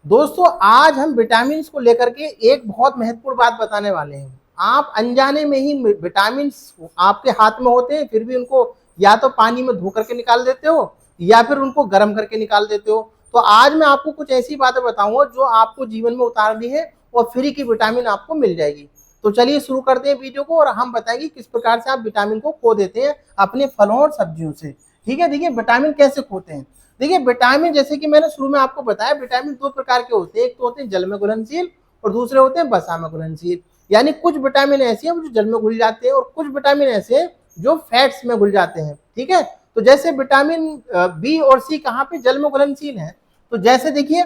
दोस्तों आज हम विटामिन को लेकर के एक बहुत महत्वपूर्ण बात बताने वाले हैं। आप अनजाने में ही विटामिन आपके हाथ में होते हैं, फिर भी उनको या तो पानी में धो करके निकाल देते हो या फिर उनको गर्म करके निकाल देते हो। तो आज मैं आपको कुछ ऐसी बातें बताऊंगा जो आपको जीवन में उतारनी है और फ्री की विटामिन आपको मिल जाएगी। तो चलिए शुरू करते हैं वीडियो को और हम बताएंगे किस प्रकार से आप विटामिन को खो देते हैं अपने फलों और सब्जियों से। ठीक है, देखिए विटामिन कैसे खोते हैं। देखिए विटामिन, जैसे कि मैंने शुरू में आपको बताया, विटामिन दो प्रकार के होते हैं। एक तो होते हैं जल में घुलनशील और दूसरे होते हैं वसा में घुलनशील। यानी कुछ विटामिन ऐसे हैं जो जल में घुल जाते हैं और कुछ विटामिन ऐसे हैं जो फैट्स में घुल जाते हैं। ठीक है, तो जैसे विटामिन बी और सी कहाँ पे जल में घुलनशील है, तो जैसे देखिए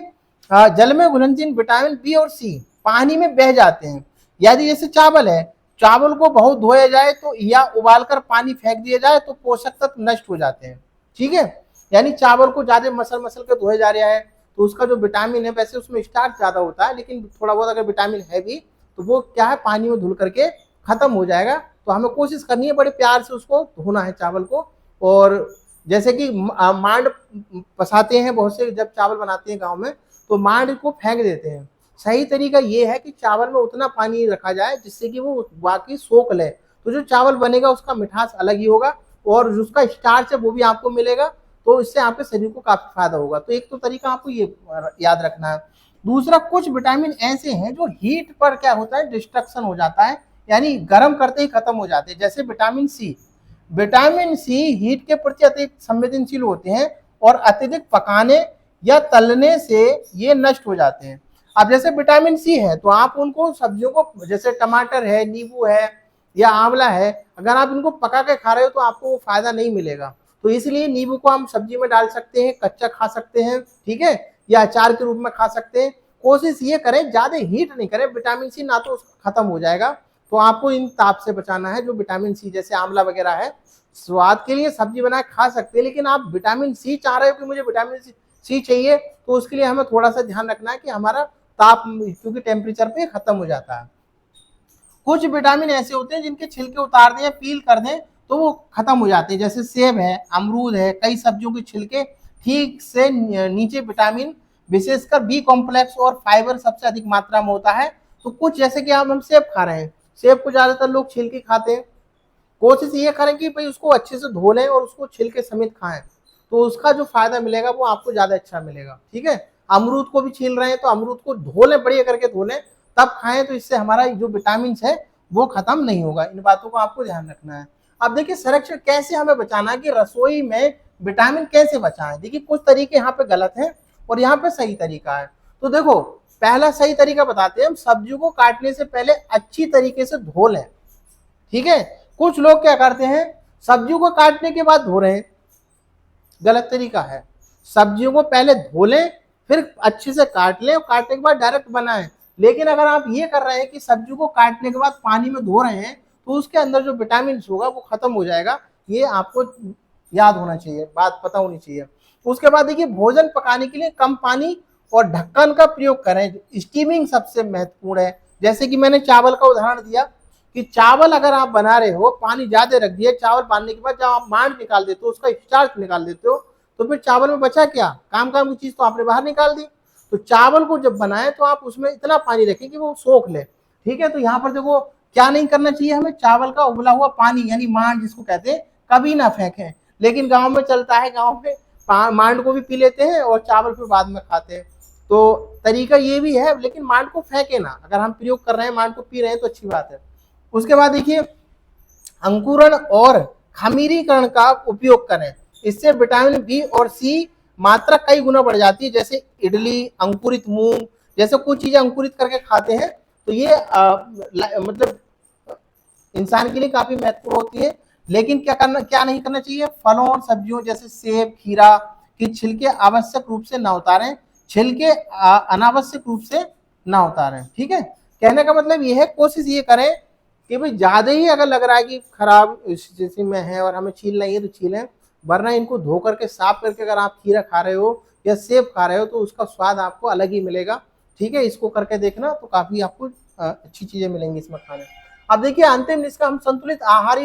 जल में घुलनशील विटामिन बी और सी पानी में बह जाते हैं। यदि जैसे चावल है, चावल को बहुत धोया जाए तो या उबालकर पानी फेंक दिया जाए तो पोषक तत्व नष्ट हो जाते हैं। ठीक है, यानी चावल को ज्यादा मसल मसल के धोया जा रहा है तो उसका जो विटामिन है, वैसे उसमें स्टार्च ज्यादा होता है लेकिन थोड़ा बहुत अगर विटामिन है भी तो वो क्या है, पानी में धुल करके खत्म हो जाएगा। तो हमें कोशिश करनी है बड़े प्यार से उसको धोना है चावल को। और जैसे कि मांड पसाते हैं बहुत से, जब चावल बनाते हैं गाँव में तो मांड को फेंक देते हैं। सही तरीका ये है कि चावल में उतना पानी रखा जाए जिससे कि वो बाकी सोख ले, तो जो चावल बनेगा उसका मिठास अलग ही होगा और उसका स्टार्च है वो भी आपको मिलेगा। तो इससे आपके शरीर को काफी फायदा होगा। तो एक तो तरीका आपको ये याद रखना है। दूसरा, कुछ विटामिन ऐसे हैं जो हीट पर क्या होता है, डिस्ट्रक्शन हो जाता है, यानी गर्म करते ही खत्म हो जाते हैं। जैसे vitamin C, vitamin C heat के प्रति अतिरिक्त संवेदनशील होते हैं और अत्यधिक पकाने या तलने से ये नष्ट हो जाते हैं। अब जैसे विटामिन सी है तो आप उनको सब्जियों को, जैसे टमाटर है, नींबू है या आंवला है, अगर आप इनको पका के खा रहे हो तो आपको फायदा नहीं मिलेगा। तो इसलिए नींबू को हम सब्जी में डाल सकते हैं, कच्चा खा सकते हैं, ठीक है, या अचार के रूप में खा सकते हैं। कोशिश ये करें ज्यादा हीट नहीं करें, विटामिन सी ना तो खत्म हो जाएगा। तो आपको इन ताप से बचाना है। जो विटामिन सी जैसे आंवला वगैरह है, स्वाद के लिए सब्जी बना खा सकते हैं, लेकिन आप विटामिन सी चाह रहे हो कि मुझे विटामिन सी चाहिए, तो उसके लिए हमें थोड़ा सा ध्यान रखना है कि हमारा ताप, क्योंकि टेम्परेचर पे खत्म हो जाता है। कुछ विटामिन ऐसे होते हैं जिनके छिलके उतार दें या पील कर दें तो वो खत्म हो जाते हैं। जैसे सेब है, अमरूद है, कई सब्जियों के छिलके ठीक से नीचे विटामिन, विशेषकर बी कॉम्प्लेक्स और फाइबर सबसे अधिक मात्रा में होता है। तो कुछ, जैसे कि हम सेब खा रहे हैं, सेब को ज्यादातर लोग छिलके खाते हैं। कोशिश ये करें कि भाई उसको अच्छे से धो लें और उसको छिलके समेत खाएं, तो उसका जो फायदा मिलेगा वो आपको ज्यादा अच्छा मिलेगा। ठीक है, अमरूद को भी छील रहे हैं तो अमरूद को धो लें, बढ़िया करके धो लें तब खाएं, तो इससे हमारा जो विटामिन है वो खत्म नहीं होगा। इन बातों को आपको ध्यान रखना है। अब देखिए संरक्षण कैसे हमें बचाना है, कि रसोई में विटामिन कैसे बचाएं। देखिए कुछ तरीके यहाँ पे गलत हैं और यहाँ पे सही तरीका है। तो देखो, पहला सही तरीका बताते हैं, हम सब्जियों को काटने से पहले अच्छी तरीके से धो लें। ठीक है, कुछ लोग क्या करते हैं, सब्जियों को काटने के बाद धो रहे हैं, गलत तरीका है। सब्जियों को पहले धो लें, फिर अच्छे से काट लें और काटने के बाद डायरेक्ट बनाएं। लेकिन अगर आप ये कर रहे हैं कि सब्जी को काटने के बाद पानी में धो रहे हैं तो उसके अंदर जो विटामिन होगा वो खत्म हो जाएगा। ये आपको याद होना चाहिए, बात पता होनी चाहिए। उसके बाद देखिए, भोजन पकाने के लिए कम पानी और ढक्कन का प्रयोग करें। स्टीमिंग सबसे महत्वपूर्ण है। जैसे कि मैंने चावल का उदाहरण दिया कि चावल अगर आप बना रहे हो, पानी ज्यादा रख दिए, चावल बनाने के बाद जब आप मांड निकाल देते हो, उसका स्टार्च निकाल देते हो, तो फिर चावल में बचा क्या, काम की चीज तो आपने बाहर निकाल दी। तो चावल को जब बनाए तो आप उसमें इतना पानी रखें कि वो सोख ले। ठीक है, तो यहाँ पर देखो क्या नहीं करना चाहिए हमें, चावल का उबला हुआ पानी यानी मांड जिसको कहते हैं कभी ना फेंकें। लेकिन गाँव में चलता है, गाँव में मांड को भी पी लेते हैं और चावल फिर बाद में खाते हैं। तो तरीका ये भी है, लेकिन मांड को फेंके ना। अगर हम प्रयोग कर रहे हैं, मांड को पी रहे हैं तो अच्छी बात है। उसके बाद देखिए, अंकुरण और खमीरीकरण का उपयोग करें। इससे विटामिन बी और सी मात्रा कई गुना बढ़ जाती है। जैसे इडली, अंकुरित मूंग जैसे कुछ चीजें अंकुरित करके खाते हैं तो ये मतलब इंसान के लिए काफी महत्वपूर्ण होती है। लेकिन क्या नहीं करना चाहिए, फलों और सब्जियों जैसे सेब, खीरा की छिलके आवश्यक रूप से ना उतारें, छिलके अनावश्यक रूप से ना उतारें। ठीक है, कहने का मतलब ये है, कोशिश ये करें कि भाई ज्यादा ही अगर लग रहा है कि खराब स्थिति में है और हमें छीलना ही है तो छीलें, वरना इनको धो करके साफ करके अगर आप खीरा खा रहे हो या सेब खा रहे हो तो उसका स्वाद आपको अलग ही मिलेगा। ठीक है, इसको करके देखना तो काफी आपको अच्छी चीजें मिलेंगी इसमें खाने। अब देखिए अंतिम जिसका हम संतुलित आहार,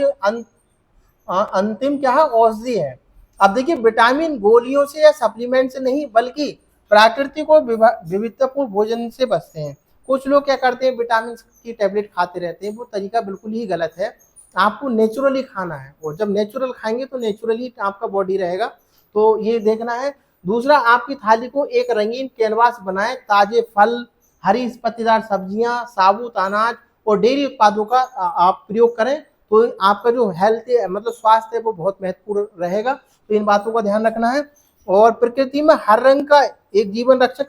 अंतिम क्या है, औषधि है। अब देखिए विटामिन गोलियों से या सप्लीमेंट से नहीं बल्कि प्राकृतिक और विविधतापूर्ण भोजन से बचते हैं। कुछ लोग क्या करते हैं, विटामिन की टेबलेट खाते रहते हैं, वो तरीका बिल्कुल ही गलत है। आपको नेचुरली खाना है, और जब नेचुरल खाएंगे तो नेचुरली आपका बॉडी रहेगा, तो ये देखना है। दूसरा, आपकी थाली को एक रंगीन कैनवास बनाएं। ताजे फल, हरी पत्तेदार सब्जियां, साबुत अनाज और डेयरी उत्पादों का आप प्रयोग करें, तो आपका जो हेल्थ है, मतलब स्वास्थ्य है, वो बहुत महत्वपूर्ण रहेगा। तो इन बातों का ध्यान रखना है। और प्रकृति में हर रंग का एक जीवन रक्षक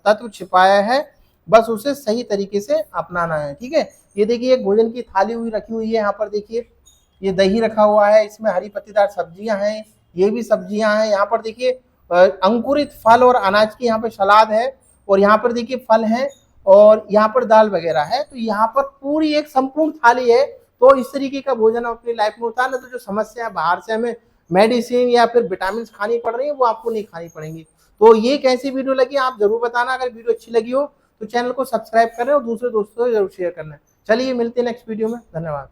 तत्व छिपाया है, बस उसे सही तरीके से अपनाना है। ठीक है, ये देखिए एक भोजन की थाली हुई रखी हुई है, यहाँ पर देखिए ये दही रखा हुआ है, इसमें हरी पत्तेदार सब्जियां हैं, ये भी सब्जियां हैं। यहाँ पर देखिए अंकुरित फल और अनाज की यहाँ पर सलाद है, और यहाँ पर देखिए फल है, और यहाँ पर दाल वगैरह है। तो यहाँ पर पूरी एक संपूर्ण थाली है। तो इस तरीके का भोजन अपनी लाइफ में होता है ना, तो जो समस्या है बाहर से हमें मेडिसिन या फिर विटामिन खानी पड़ रही है, वो आपको नहीं खानी पड़ेंगी। तो ये कैसी वीडियो लगी आप जरूर बताना। अगर वीडियो अच्छी लगी हो तो चैनल को सब्सक्राइब करें और दूसरे दोस्तों को जरूर शेयर करना है। चलिए मिलते हैं नेक्स्ट वीडियो में, धन्यवाद।